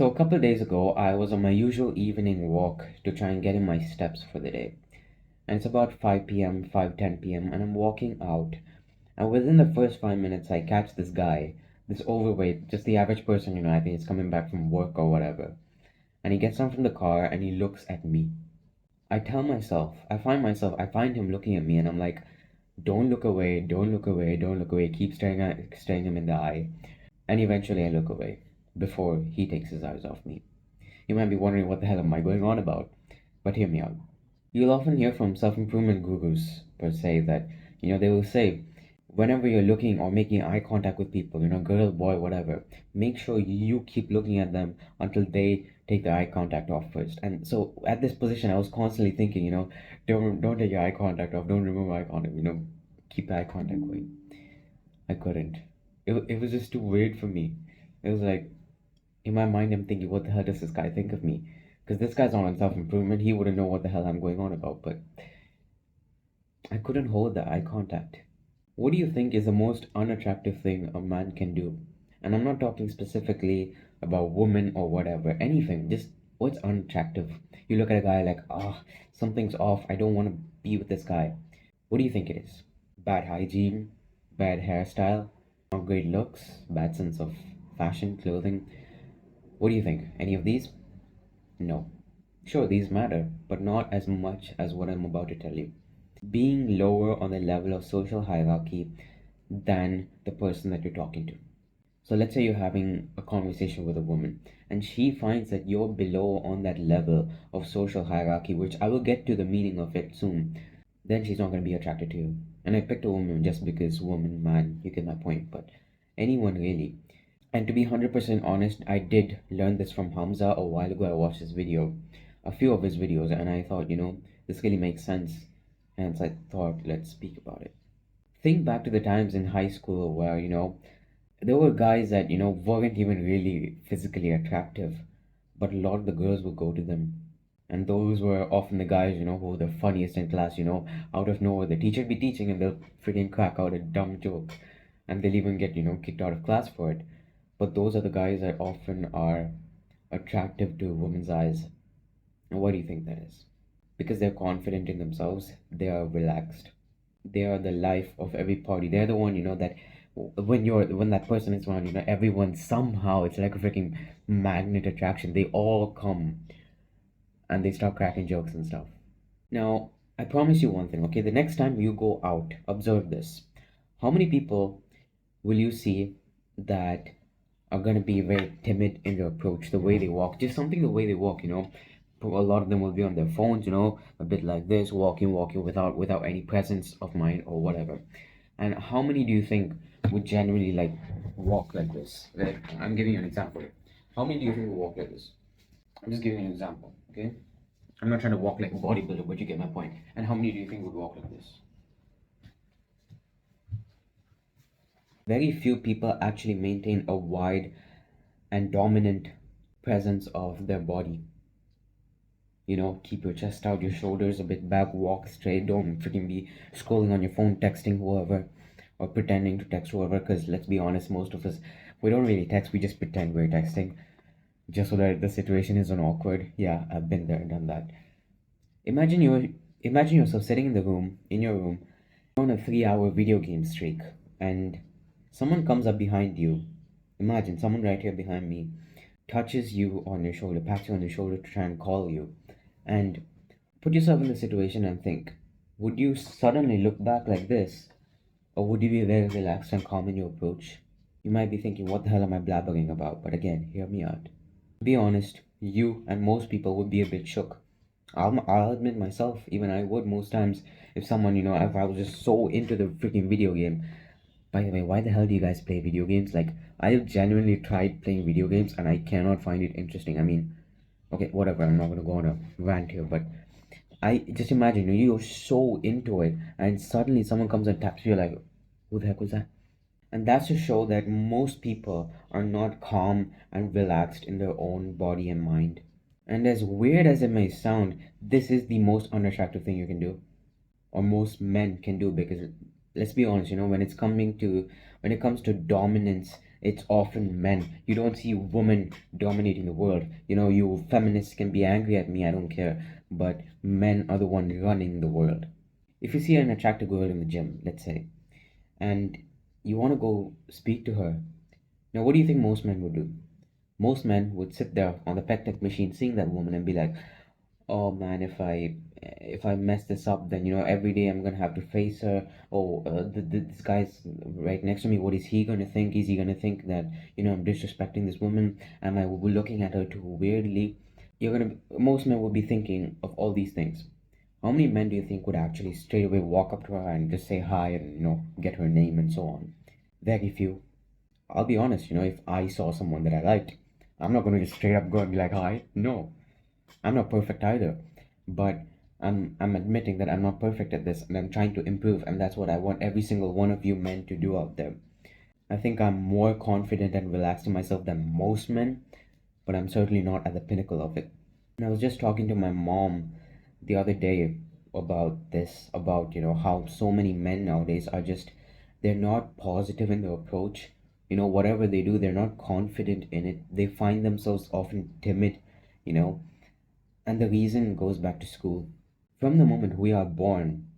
So a couple of days ago, I was on my usual evening walk to try and get in my steps for the day. And it's about 5 p.m., 5:10 p.m., and I'm walking out. And within the first 5 minutes, I catch this guy, this overweight, just the average person, I think he's coming back from work or whatever. And he gets down from the car and he looks at me. I find him looking at me, and I'm like, don't look away, don't look away, don't look away. Keep staring him in the eye. And eventually I look away before he takes his eyes off me. You might be wondering what the hell am I going on about? But hear me out. You'll often hear from self-improvement gurus per se that, they will say, whenever you're looking or making eye contact with people, girl, boy, whatever, make sure you keep looking at them until they take the eye contact off first. And so at this position, I was constantly thinking, don't take your eye contact off, don't remove eye contact, keep the eye contact going. I couldn't. It was just too weird for me. It was like, in my mind, I'm thinking, what the hell does this guy think of me? Because this guy's not on self improvement. He wouldn't know what the hell I'm going on about. But I couldn't hold the eye contact. What do you think is the most unattractive thing a man can do? And I'm not talking specifically about women or whatever, anything. Just what's unattractive? You look at a guy like, something's off. I don't want to be with this guy. What do you think it is? Bad hygiene, bad hairstyle, not great looks, bad sense of fashion, clothing. What do you think? Any of these? No. Sure, these matter, but not as much as what I'm about to tell you. Being lower on the level of social hierarchy than the person that you're talking to. So let's say you're having a conversation with a woman and she finds that you're below on that level of social hierarchy, which I will get to the meaning of it soon. Then she's not going to be attracted to you. And I picked a woman just because woman, man, you get my point, but anyone really. And to be 100% honest, I did learn this from Hamza a while ago. I watched his video, a few of his videos, and I thought, this really makes sense. And so I thought, let's speak about it. Think back to the times in high school where, there were guys that, weren't even really physically attractive, but a lot of the girls would go to them. And those were often the guys, who were the funniest in class, out of nowhere. The teacher would be teaching and they'll freaking crack out a dumb joke. And they'll even get, kicked out of class for it. But those are the guys that often are attractive to women's eyes. And why do you think that is? Because they're confident in themselves, they are relaxed. They are the life of every party. They're the one, that when that person is around, everyone somehow, it's like a freaking magnet attraction. They all come and they start cracking jokes and stuff. Now, I promise you one thing, okay? The next time you go out, observe this. How many people will you see that are going to be very timid in their approach, the way they walk, just something the way they walk, A lot of them will be on their phones, a bit like this, walking without any presence of mind or whatever. And how many do you think would genuinely like walk like this? Like, I'm giving you an example. How many do you think would walk like this? I'm just giving you an example, okay? I'm not trying to walk like a bodybuilder, but you get my point. And how many do you think would walk like this? Very few people actually maintain a wide and dominant presence of their body. Keep your chest out, your shoulders a bit back, walk straight. Don't freaking be scrolling on your phone, texting whoever, or pretending to text whoever. Because let's be honest, most of us, we don't really text, we just pretend we're texting just so that the situation isn't awkward. Yeah, I've been there, done that. Imagine yourself sitting in your room, on a 3-hour video game streak, and someone comes up behind you. Imagine someone right here behind me touches you on your shoulder, pats you on the shoulder to try and call you. And put yourself in the situation and think, would you suddenly look back like this? Or would you be very relaxed and calm in your approach? You might be thinking, what the hell am I blabbering about? But again, hear me out. Be honest, you and most people would be a bit shook. I'll admit myself, even I would most times if someone, if I was just so into the freaking video game. By the way, why the hell do you guys play video games? Like, I've genuinely tried playing video games and I cannot find it interesting. I mean, okay, whatever, I'm not gonna go on a rant here, but I just imagine you're so into it and suddenly someone comes and taps you, like, who the heck was that? And that's to show that most people are not calm and relaxed in their own body and mind. And as weird as it may sound, this is the most unattractive thing you can do, or most men can do, because let's be honest, when it comes to dominance it's often men. You don't see women dominating the world. You feminists can be angry at me, I don't care. But men are the one running the world. If you see an attractive girl in the gym, let's say, and you want to go speak to her, now what do you think most men would do? Most men would sit there on the pec machine seeing that woman and be like, oh man, if I mess this up, then every day I'm gonna have to face her. Oh, this guy's right next to me. What is he gonna think? Is he gonna think that I'm disrespecting this woman? Am I looking at her too weirdly? Most men would be thinking of all these things. How many men do you think would actually straight away walk up to her and just say hi and get her name and so on? Very few. I'll be honest, if I saw someone that I liked, I'm not gonna just straight up go and be like hi. No, I'm not perfect either, but I'm admitting that I'm not perfect at this and I'm trying to improve, and that's what I want every single one of you men to do out there. I think I'm more confident and relaxed in myself than most men, but I'm certainly not at the pinnacle of it. And I was just talking to my mom the other day about this, about how so many men nowadays are just, they're not positive in their approach. Whatever they do, they're not confident in it. They find themselves often timid, you know and the reason goes back to school. From the moment we are born,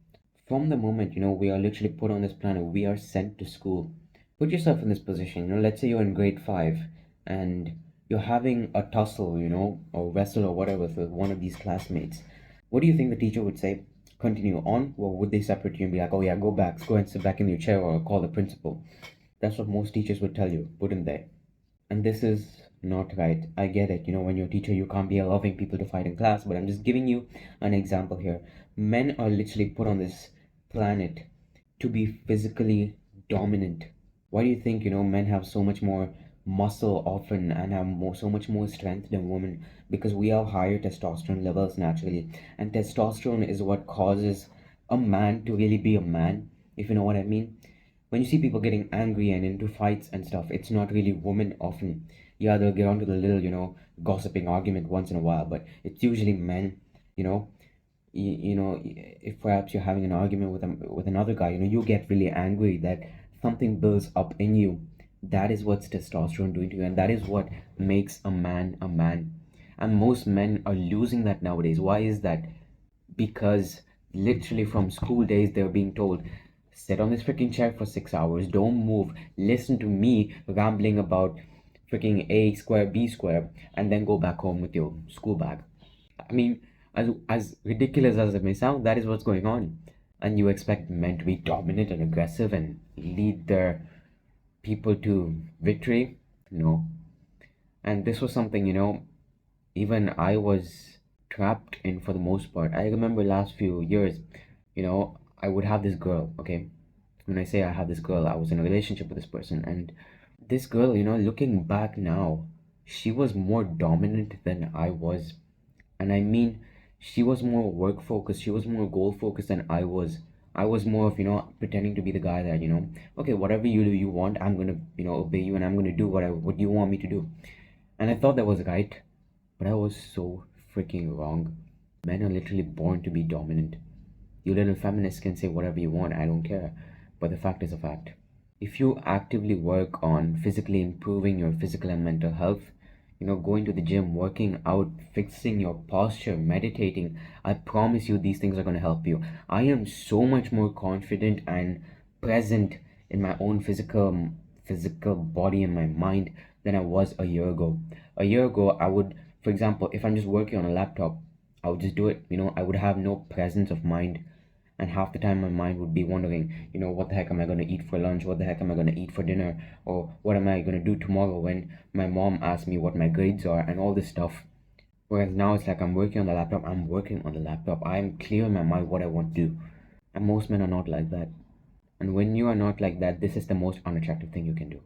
from the moment we are literally put on this planet, we are sent to school. Put yourself in this position. Let's say you're in grade 5 and you're having a tussle, or wrestle or whatever with one of these classmates. What do you think the teacher would say? Continue on, or would they separate you and be like, oh yeah, go and sit back in your chair, or call the principal? That's what most teachers would tell you, wouldn't they? And this is not right. I get it. When you're a teacher, you can't be allowing people to fight in class, but I'm just giving you an example here. Men are literally put on this planet to be physically dominant. Why do you think, men have so much more muscle often and have so much more strength than women? Because we have higher testosterone levels naturally. And testosterone is what causes a man to really be a man, if you know what I mean. When you see people getting angry and into fights and stuff, it's not really women often. Yeah, they'll get onto the little, gossiping argument once in a while, but it's usually men, you know. If perhaps you're having an argument with another guy, you get really angry that something builds up in you. That is what's testosterone doing to you, and that is what makes a man a man. And most men are losing that nowadays. Why is that? Because literally from school days they're being told, sit on this freaking chair for 6 hours, don't move, listen to me rambling about freaking a square b square, and then go back home with your school bag. I mean, as ridiculous as it may sound, that is what's going on. And you expect men to be dominant and aggressive and lead their people to victory? No. And this was something, even I was trapped in for the most part. I remember last few years, I would have this girl, okay? When I say I have this girl, I was in a relationship with this person, and this girl, looking back now, she was more dominant than I was. And I mean, she was more work focused, she was more goal focused than I was. I was more of, pretending to be the guy that, okay, whatever you do, you want, I'm gonna, obey you, and I'm gonna do what you want me to do. And I thought that was right, but I was so freaking wrong. Men are literally born to be dominant. You little feminists can say whatever you want, I don't care. But the fact is a fact. If you actively work on physically improving your physical and mental health, going to the gym, working out, fixing your posture, meditating, I promise you these things are going to help you. I am so much more confident and present in my own physical body and my mind than I was a year ago. A year ago, I would, for example, if I'm just working on a laptop, I would just do it. I would have no presence of mind. And half the time my mind would be wondering, what the heck am I going to eat for lunch? What the heck am I going to eat for dinner? Or what am I going to do tomorrow when my mom asks me what my grades are and all this stuff. Whereas now it's like I'm working on the laptop, I'm working on the laptop. I'm clear in my mind what I want to do. And most men are not like that. And when you are not like that, this is the most unattractive thing you can do.